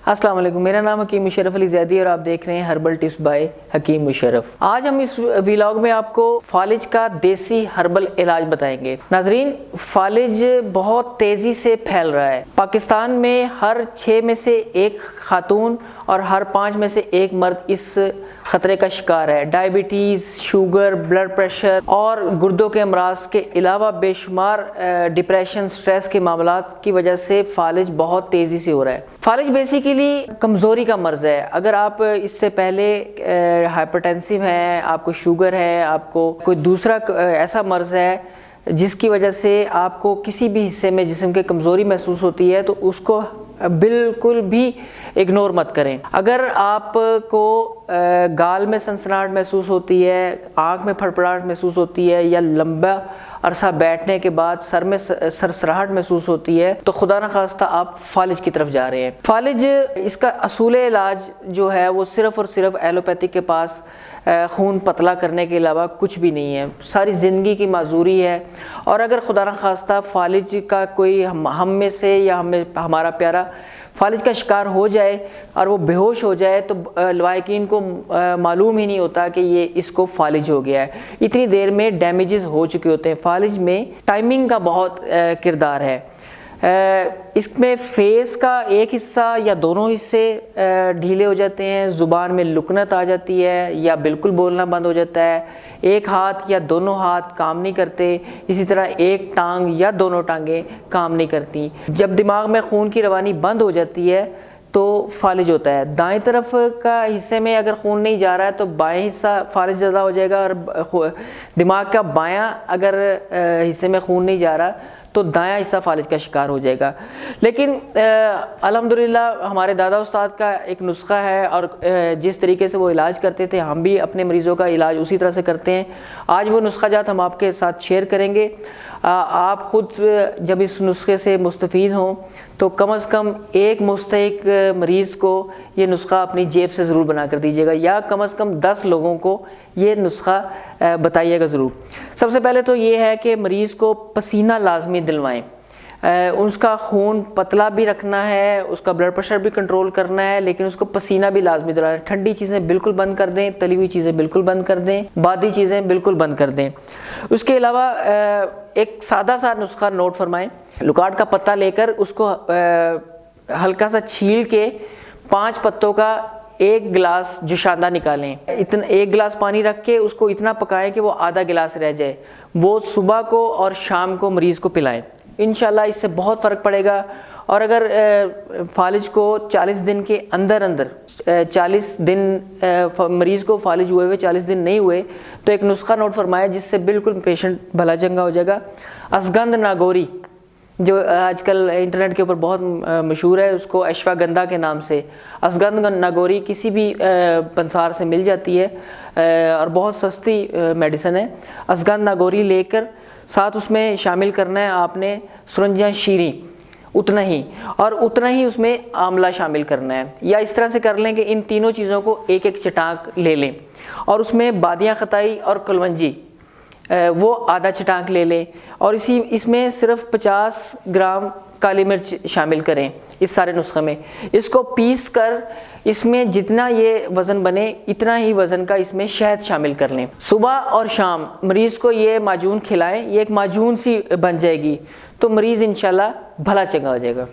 السلام علیکم، میرا نام حکیم مشرف علی زیدی اور آپ دیکھ رہے ہیں ہربل ٹپس بائی حکیم مشرف۔ آج ہم اس ویلاگ میں آپ کو فالج کا دیسی ہربل علاج بتائیں گے۔ ناظرین، فالج بہت تیزی سے پھیل رہا ہے۔ پاکستان میں ہر 6 میں سے ایک خاتون اور ہر 5 میں سے ایک مرد اس خطرے کا شکار ہے۔ ڈائبٹیز، شوگر، بلڈ پریشر اور گردوں کے امراض کے علاوہ بے شمار ڈپریشن، سٹریس کے معاملات کی وجہ سے فالج بہت تیزی سے ہو رہا ہے۔ فالج بیسیکلی کمزوری کا مرض ہے۔ اگر آپ اس سے پہلے ہائپرٹینسو ہیں، آپ کو شوگر ہے، آپ کو کوئی دوسرا ایسا مرض ہے جس کی وجہ سے آپ کو کسی بھی حصے میں جسم کے کمزوری محسوس ہوتی ہے، تو اس کو بالکل بھی اگنور مت کریں۔ اگر آپ کو گال میں سنسناہٹ محسوس ہوتی ہے، آنکھ میں پھڑپڑاہٹ محسوس ہوتی ہے، یا لمبا عرصہ بیٹھنے کے بعد سر میں سرسراہٹ محسوس ہوتی ہے، تو خدا نخواستہ آپ فالج کی طرف جا رہے ہیں۔ فالج اس کا اصول علاج جو ہے وہ صرف اور صرف ایلوپیتھی کے پاس خون پتلا کرنے کے علاوہ کچھ بھی نہیں ہے، ساری زندگی کی معذوری ہے۔ اور اگر خدا نخواستہ فالج کا کوئی ہم میں سے یا ہمارا پیارا فالج کا شکار ہو جائے اور وہ بے ہوش ہو جائے، تو لواحقین کو معلوم ہی نہیں ہوتا کہ یہ اس کو فالج ہو گیا ہے۔ اتنی دیر میں ڈیمیجز ہو چکے ہوتے ہیں۔ فالج میں ٹائمنگ کا بہت کردار ہے۔ اس میں فیس کا ایک حصہ یا دونوں حصے ڈھیلے ہو جاتے ہیں، زبان میں لکنت آ جاتی ہے یا بالکل بولنا بند ہو جاتا ہے، ایک ہاتھ یا دونوں ہاتھ کام نہیں کرتے، اسی طرح ایک ٹانگ یا دونوں ٹانگیں کام نہیں کرتی۔ جب دماغ میں خون کی روانی بند ہو جاتی ہے تو فالج ہوتا ہے۔ دائیں طرف کا حصے میں اگر خون نہیں جا رہا ہے تو بائیں حصہ فالج زیادہ ہو جائے گا، اور دماغ کا بایاں اگر حصے میں خون نہیں جا رہا تو دایاں حصہ فالج کا شکار ہو جائے گا۔ لیکن الحمدللہ ہمارے دادا استاد کا ایک نسخہ ہے، اور جس طریقے سے وہ علاج کرتے تھے ہم بھی اپنے مریضوں کا علاج اسی طرح سے کرتے ہیں۔ آج وہ نسخہ جات ہم آپ کے ساتھ شیئر کریں گے۔ آپ خود جب اس نسخے سے مستفید ہوں تو کم از کم ایک مستحق مریض کو یہ نسخہ اپنی جیب سے ضرور بنا کر دیجیے گا، یا کم از کم 10 لوگوں کو یہ نسخہ بتائیے گا ضرور۔ سب سے پہلے تو یہ ہے کہ مریض کو پسینہ لازمی دلوائیں۔ اس کا خون پتلا بھی رکھنا ہے، اس کا بلڈ پریشر بھی کنٹرول کرنا ہے، لیکن اس کو پسینہ بھی لازمی دلوانا ہے۔ ٹھنڈی چیزیں بالکل بند کر دیں، تلی ہوئی چیزیں بالکل بند کر دیں، بادی چیزیں بالکل بند کر دیں۔ اس کے علاوہ ایک سادہ سا نسخہ نوٹ فرمائیں۔ لکاٹ کا پتا لے کر اس کو ہلکا سا چھیل کے 5 پتوں کا 1 گلاس جوشاندہ نکالیں۔ ایک گلاس پانی رکھ کے اس کو اتنا پکائیں کہ وہ آدھا گلاس رہ جائے۔ وہ صبح کو اور شام کو مریض کو پلائیں، انشاءاللہ اس سے بہت فرق پڑے گا۔ اور اگر فالج کو 40 دن کے اندر 40 دن مریض کو فالج ہوئے 40 دن نہیں ہوئے تو ایک نسخہ نوٹ فرمائے جس سے بالکل پیشنٹ بھلا چنگا ہو جائے گا۔ اشگندھ ناگوری، جو آج کل انٹرنیٹ کے اوپر بہت مشہور ہے، اس کو اشواگندھا کے نام سے۔ اشگندھ ناگوری کسی بھی پنسار سے مل جاتی ہے اور بہت سستی میڈیسن ہے۔ اشگندھ ناگوری لے کر ساتھ اس میں شامل کرنا ہے آپ نے سرنجیاں شیریں، اتنا ہی، اور اتنا ہی اس میں آملہ شامل کرنا ہے۔ یا اس طرح سے کر لیں کہ ان تینوں چیزوں کو ایک چٹانک لے لیں، اور اس میں بادیاں خطائی اور کلونجی وہ آدھا چٹانک لے لیں، اور اس میں صرف 50 گرام کالی مرچ شامل کریں اس سارے نسخے میں۔ اس کو پیس کر اس میں جتنا یہ وزن بنے اتنا ہی وزن کا اس میں شہد شامل کر لیں۔ صبح اور شام مریض کو یہ معجون کھلائیں، یہ ایک معجون سی بن جائے گی تو مریض انشاءاللہ بھلا چنگا ہو جائے گا۔